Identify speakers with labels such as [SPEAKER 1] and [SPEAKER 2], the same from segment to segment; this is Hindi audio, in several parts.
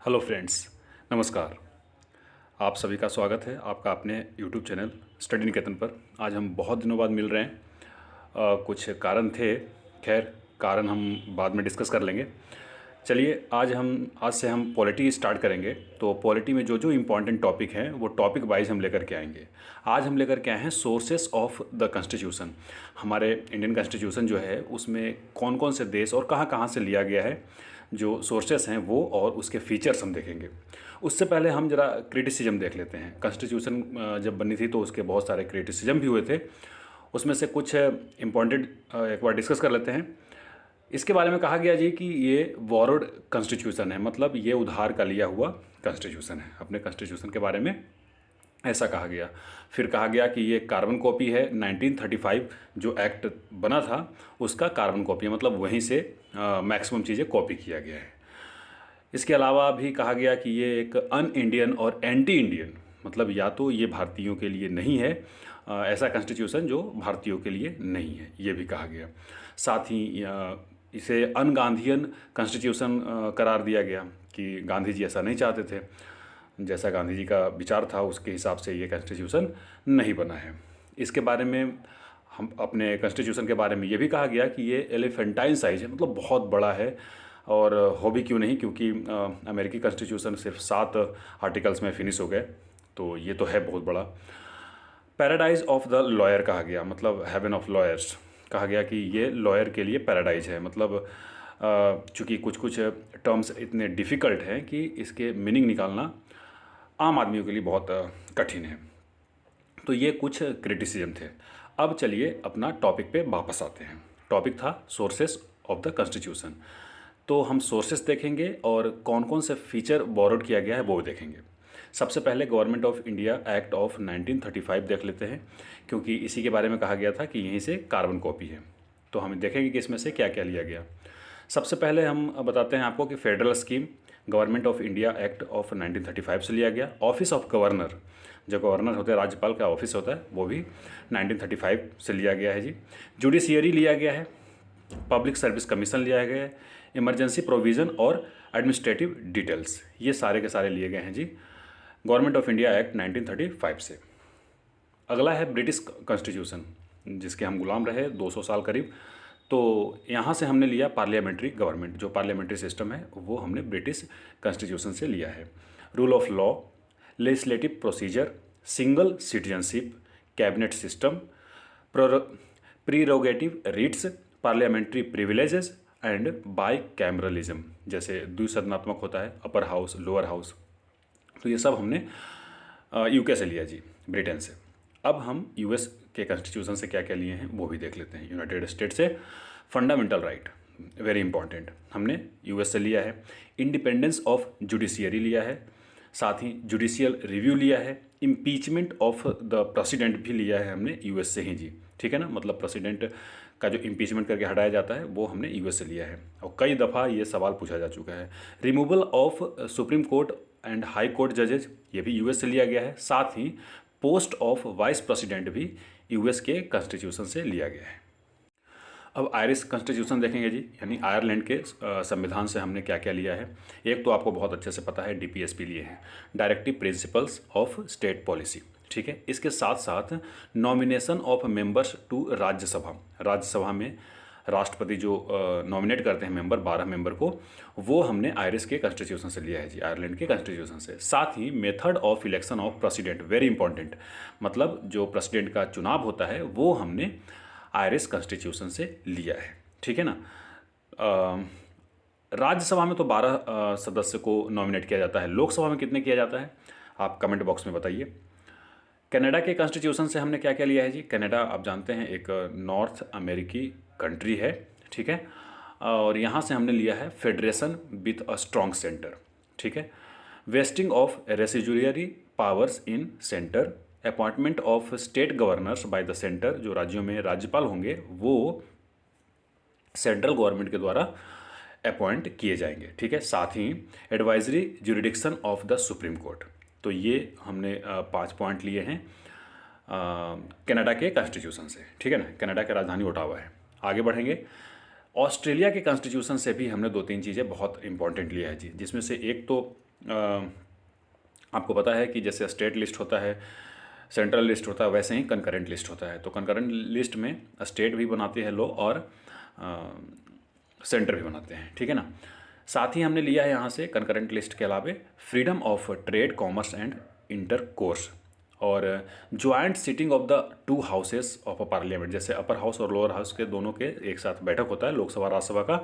[SPEAKER 1] हेलो फ्रेंड्स, नमस्कार। आप सभी का स्वागत है आपका अपने यूट्यूब चैनल स्टडी निकेतन पर। आज हम बहुत दिनों बाद मिल रहे हैं। कुछ कारण थे, खैर कारण हम बाद में डिस्कस कर लेंगे। चलिए आज से हम पॉलिटी स्टार्ट करेंगे। तो पॉलिटी में जो जो इम्पोर्टेंट टॉपिक हैं वो टॉपिक वाइज हम लेकर के आएंगे। आज हम लेकर के आए हैं सोर्सेस ऑफ द कॉन्स्टिट्यूशन। हमारे इंडियन कॉन्स्टिट्यूशन जो है उसमें कौन कौन से देश और कहाँ कहाँ से लिया गया है, जो सोर्सेस हैं वो, और उसके फीचर्स हम देखेंगे। उससे पहले हम जरा क्रिटिसिज्म देख लेते हैं। कॉन्स्टिट्यूशन जब बनी थी तो उसके बहुत सारे क्रिटिसिज्म भी हुए थे। उसमें से कुछ इम्पॉर्टेंट एक बार डिस्कस कर लेते हैं। इसके बारे में कहा गया जी कि ये बोरोड कॉन्स्टिट्यूशन है, मतलब ये उधार का लिया हुआ कॉन्स्टिट्यूशन है। अपने कॉन्स्टिट्यूशन के बारे में ऐसा कहा गया। फिर कहा गया कि ये कार्बन कॉपी है। 1935 जो एक्ट बना था उसका कार्बन कॉपी है, मतलब वहीं से मैक्सिमम चीज़ें कॉपी किया गया है। इसके अलावा भी कहा गया कि ये एक अन इंडियन और एंटी इंडियन, मतलब या तो ये भारतीयों के लिए नहीं है, ऐसा कॉन्स्टिट्यूशन जो भारतीयों के लिए नहीं है, ये भी कहा गया। साथ ही इसे अन गांधीयन कॉन्स्टिट्यूशन करार दिया गया कि गांधी जी ऐसा नहीं चाहते थे, जैसा गांधी जी का विचार था उसके हिसाब से ये कॉन्स्टिट्यूशन नहीं बना है। इसके बारे में हम अपने कॉन्स्टिट्यूशन के बारे में ये भी कहा गया कि ये एलिफेंटाइन साइज है, मतलब बहुत बड़ा है। और हो भी क्यों नहीं, क्योंकि अमेरिकी कॉन्स्टिट्यूशन सिर्फ 7 आर्टिकल्स में फिनिश हो गए, तो ये तो है बहुत बड़ा। पैराडाइज ऑफ द लॉयर कहा गया, मतलब हेवन ऑफ लॉयर्स कहा गया कि ये लॉयर के लिए पैराडाइज है। मतलब चूँकि कुछ कुछ टर्म्स इतने डिफ़िकल्ट हैं कि इसके मीनिंग निकालना आम आदमियों के लिए बहुत कठिन है। तो ये कुछ क्रिटिसिज्म थे। अब चलिए अपना टॉपिक पे वापस आते हैं। टॉपिक था सोर्सेस ऑफ द कॉन्स्टिट्यूशन। तो हम सोर्सेस देखेंगे और कौन कौन से फीचर बोरोड किया गया है वो देखेंगे। सबसे पहले government of India act of 1935 देख लेते हैं, क्योंकि इसी के बारे में कहा गया था कि यहीं से कार्बन कॉपी है। तो हम देखेंगे कि इसमें से क्या क्या लिया गया। सबसे पहले हम बताते हैं आपको कि federal scheme government of India act of 1935 से लिया गया। ऑफिस ऑफ गवर्नर, जो गवर्नर होते हैं, राज्यपाल का ऑफिस होता है, वो भी 1935 से लिया गया है जी। जुडिशियरी लिया गया है, पब्लिक सर्विस कमीशन लिया गया है, इमरजेंसी प्रोविज़न और एडमिनिस्ट्रेटिव डिटेल्स, ये सारे के सारे लिए गए हैं जी गवर्नमेंट ऑफ इंडिया एक्ट 1935 से। अगला है ब्रिटिश कॉन्स्टिट्यूशन, जिसके हम गुलाम रहे 200 साल करीब। तो यहाँ से हमने लिया पार्लियामेंट्री गवर्नमेंट, जो पार्लियामेंट्री सिस्टम है वो हमने ब्रिटिश कॉन्स्टिट्यूशन से लिया है। Rule of law, legislative procedure, single citizenship, cabinet system, prerogative writs, parliamentary privileges and bicameralism, जैसे द्विसदनात्मक होता है, अपर हाउस लोअर हाउस। तो ये सब हमने यूके से लिया जी, ब्रिटेन से। अब हम यूएस के कॉन्स्टिट्यूशन से क्या क्या लिए हैं वो भी देख लेते हैं। यूनाइटेड स्टेट से फंडामेंटल राइट, वेरी इंपॉर्टेंट, हमने यूएस से लिया है। इंडिपेंडेंस ऑफ जुडिशियरी लिया है, साथ ही जुडिशियल रिव्यू लिया है। इम्पीचमेंट ऑफ द प्रेसिडेंट भी लिया है हमने यूएस से ही जी, ठीक है ना। मतलब प्रेसिडेंट का जो इम्पीचमेंट करके हटाया जाता है वो हमने यूएस से लिया है, और कई दफ़ा ये सवाल पूछा जा चुका है। Removal of supreme court and high court जजेज, ये भी यूएस से लिया गया है। साथ ही पोस्ट ऑफ वाइस प्रेसिडेंट भी यूएस के कॉन्स्टिट्यूशन से लिया गया है। अब आयरिश कॉन्स्टिट्यूशन देखेंगे जी, यानी आयरलैंड के संविधान से हमने क्या क्या लिया है। एक तो आपको बहुत अच्छे से पता है, डीपीएसपी लिए हैं, directive principles of state policy, ठीक है। इसके साथ साथ nomination of members to Rajya Sabha, Rajya Sabha में राष्ट्रपति जो नॉमिनेट करते हैं मेंबर, 12 मेंबर को, वो हमने आयरिश के कॉन्स्टिट्यूशन से लिया है जी, आयरलैंड के कॉन्स्टिट्यूशन से। साथ ही method of election of president, very important, मतलब जो प्रेसिडेंट का चुनाव होता है वो हमने आयरिश कॉन्स्टिट्यूशन से लिया है, ठीक है ना। राज्यसभा में तो 12 सदस्य को नॉमिनेट किया जाता है, लोकसभा में कितने किया जाता है आप कमेंट बॉक्स में बताइए। कनाडा के कॉन्स्टिट्यूशन से हमने क्या क्या लिया है जी। कनाडा आप जानते हैं एक नॉर्थ अमेरिकी कंट्री है, ठीक है, और यहाँ से हमने लिया है federation with a strong centre, ठीक है। Vesting of residuary powers in centre, appointment of state governors by the centre, जो राज्यों में राज्यपाल होंगे वो सेंट्रल गवर्नमेंट के द्वारा अपॉइंट किए जाएंगे, ठीक है। साथ ही advisory jurisdiction of the supreme court. तो ये हमने 5 पॉइंट लिए हैं कनाडा के कॉन्स्टिट्यूशन से, ठीक है ना। कनाडा की राजधानी ओटावा है। आगे बढ़ेंगे, ऑस्ट्रेलिया के कॉन्स्टिट्यूशन से भी हमने 2-3 चीज़ें बहुत इंपॉर्टेंट लिया है जी, जिसमें से एक तो आपको पता है कि जैसे स्टेट लिस्ट होता है, सेंट्रल लिस्ट होता है, वैसे ही कंकरेंट लिस्ट होता है। तो कंकरेंट लिस्ट में स्टेट भी बनाते हैं लॉ और सेंटर भी बनाते हैं, ठीक है ना। साथ ही हमने लिया है यहाँ से कंकरेंट लिस्ट के अलावा freedom of trade, commerce and intercourse और joint sitting of the two houses of a parliament. जैसे अपर हाउस और लोअर हाउस के दोनों के एक साथ बैठक होता है, लोकसभा राज्यसभा का।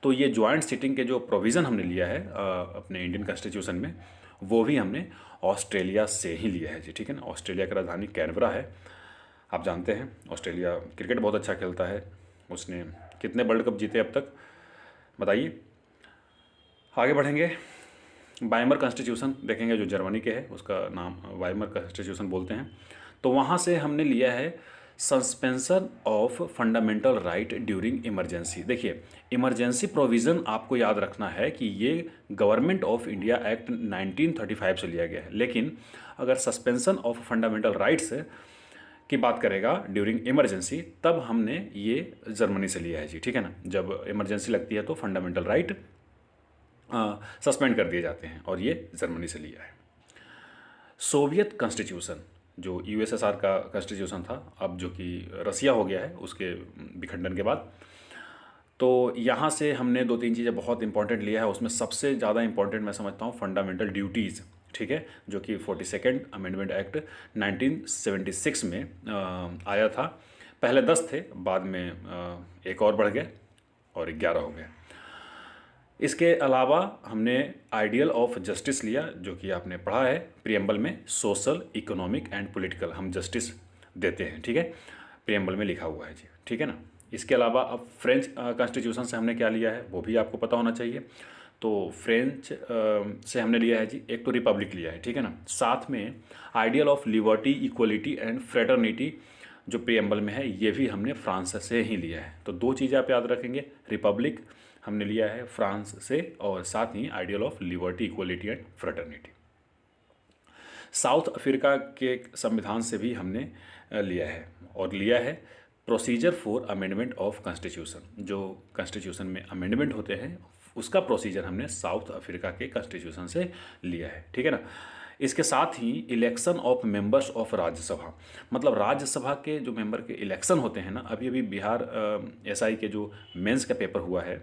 [SPEAKER 1] तो ये ज्वाइंट सिटिंग के जो प्रोविज़न हमने लिया है अपने इंडियन कॉन्स्टिट्यूशन में, वो भी हमने ऑस्ट्रेलिया से ही लिया है जी, ठीक है ना। ऑस्ट्रेलिया की राजधानी कैनबरा है। आप जानते हैं ऑस्ट्रेलिया क्रिकेट बहुत अच्छा खेलता है। उसने कितने वर्ल्ड कप जीते अब तक, बताइए। आगे बढ़ेंगे, वाइमर कॉन्स्टिट्यूशन देखेंगे जो जर्मनी के है, उसका नाम वाइमर कॉन्स्टिट्यूशन बोलते हैं। तो वहाँ से हमने लिया है suspension of fundamental right during emergency. देखिए, इमरजेंसी प्रोविज़न आपको याद रखना है कि ये गवर्नमेंट ऑफ इंडिया एक्ट 1935 से लिया गया है, लेकिन अगर सस्पेंशन ऑफ फंडामेंटल राइट्स की बात करेगा ड्यूरिंग इमरजेंसी, तब हमने ये जर्मनी से लिया है जी, ठीक है ना। जब इमरजेंसी लगती है तो फंडामेंटल राइट सस्पेंड कर दिए जाते हैं, और ये जर्मनी से लिया है। सोवियत कॉन्स्टिट्यूशन जो यूएसएसआर का कॉन्स्टिट्यूशन था, अब जो कि रसिया हो गया है उसके विखंडन के बाद, तो यहाँ से हमने 2-3 चीज़ें बहुत इंपॉर्टेंट लिया है। उसमें सबसे ज़्यादा इंपॉर्टेंट मैं समझता हूँ फंडामेंटल ड्यूटीज़, ठीक है, जो कि 42nd अमेंडमेंट एक्ट 1976 में आया था। पहले 10 थे, बाद में एक और बढ़ गए और 11 हो गए। इसके अलावा हमने आइडियल ऑफ जस्टिस लिया, जो कि आपने पढ़ा है प्रियम्बल में, सोशल, इकोनॉमिक एंड पॉलिटिकल हम जस्टिस देते हैं, ठीक है, प्रियम्बल में लिखा हुआ है जी, ठीक है ना। इसके अलावा अब फ्रेंच कॉन्स्टिट्यूशन से हमने क्या लिया है वो भी आपको पता होना चाहिए। तो फ्रेंच से हमने लिया है जी, एक तो रिपब्लिक लिया है, ठीक है ना। साथ में ideal of liberty, equality and fraternity जो प्रियम्बल में है, ये भी हमने फ्रांस से ही लिया है। तो 2 चीज़ें आप याद रखेंगे, रिपब्लिक हमने लिया है फ्रांस से, और साथ ही ideal of liberty, equality and fraternity. South Africa के संविधान से भी हमने लिया है, और लिया है procedure for amendment of constitution. जो कॉन्स्टिट्यूशन में अमेंडमेंट होते हैं उसका प्रोसीजर हमने साउथ अफ्रीका के कॉन्स्टिट्यूशन से लिया है, ठीक है ना। इसके साथ ही election of members of Rajya Sabha, मतलब राज्यसभा के जो मेंबर के इलेक्शन होते हैं ना, अभी बिहार एसआई के जो मेंस का पेपर हुआ है,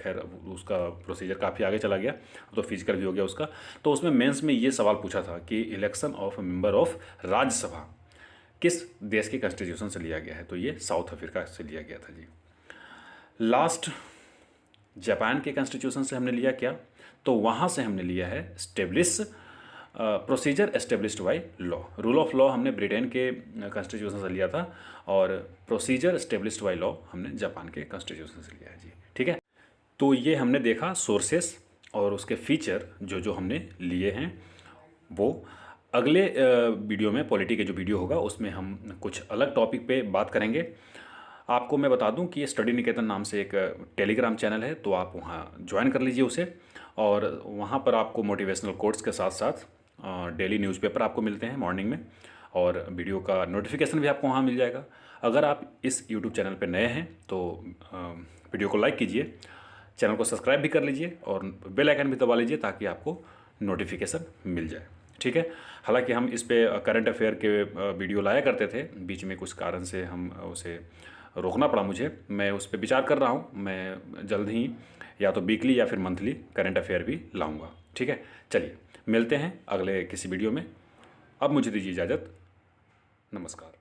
[SPEAKER 1] खैर उसका प्रोसीजर काफ़ी आगे चला गया, तो फिजिकल भी हो गया उसका। तो उसमें मेंस में ये सवाल पूछा था कि election of member of Rajya Sabha किस देश के कॉन्स्टिट्यूशन से लिया गया है, तो ये साउथ अफ्रीका से लिया गया था जी। लास्ट जापान के कॉन्स्टिट्यूशन से हमने लिया क्या, तो वहाँ से हमने लिया है establish procedure established by law. Rule of law हमने ब्रिटेन के कॉन्स्टिट्यूशन से लिया था, और प्रोसीजर एस्टेब्लिश्ड बाई लॉ हमने जापान के कॉन्स्टिट्यूशन से लिया है जी, ठीक है। तो ये हमने देखा सोर्सेस और उसके फीचर जो जो हमने लिए हैं। वो अगले वीडियो में, पॉलिटी के जो वीडियो होगा उसमें हम कुछ अलग टॉपिक पे बात करेंगे। आपको मैं बता दूं कि स्टडी निकेतन नाम से एक टेलीग्राम चैनल है, तो आप वहाँ ज्वाइन कर लीजिए उसे, और वहाँ पर आपको मोटिवेशनल कोट्स के साथ साथ डेली न्यूज़पेपर आपको मिलते हैं मॉर्निंग में, और वीडियो का नोटिफिकेशन भी आपको वहाँ मिल जाएगा। अगर आप इस यूट्यूब चैनल पर नए हैं तो वीडियो को लाइक कीजिए, चैनल को सब्सक्राइब भी कर लीजिए, और बेल आइकन भी दबा लीजिए ताकि आपको नोटिफिकेशन मिल जाए, ठीक है। हालांकि हम इस पे करंट अफेयर के वीडियो लाया करते थे, बीच में कुछ कारण से हम उसे रोकना पड़ा मुझे। मैं उस पर विचार कर रहा हूँ, मैं जल्द ही या तो वीकली या फिर मंथली करंट अफेयर भी लाऊंगा, ठीक है। चलिए मिलते हैं अगले किसी वीडियो में, अब मुझे दीजिए इजाज़त, नमस्कार।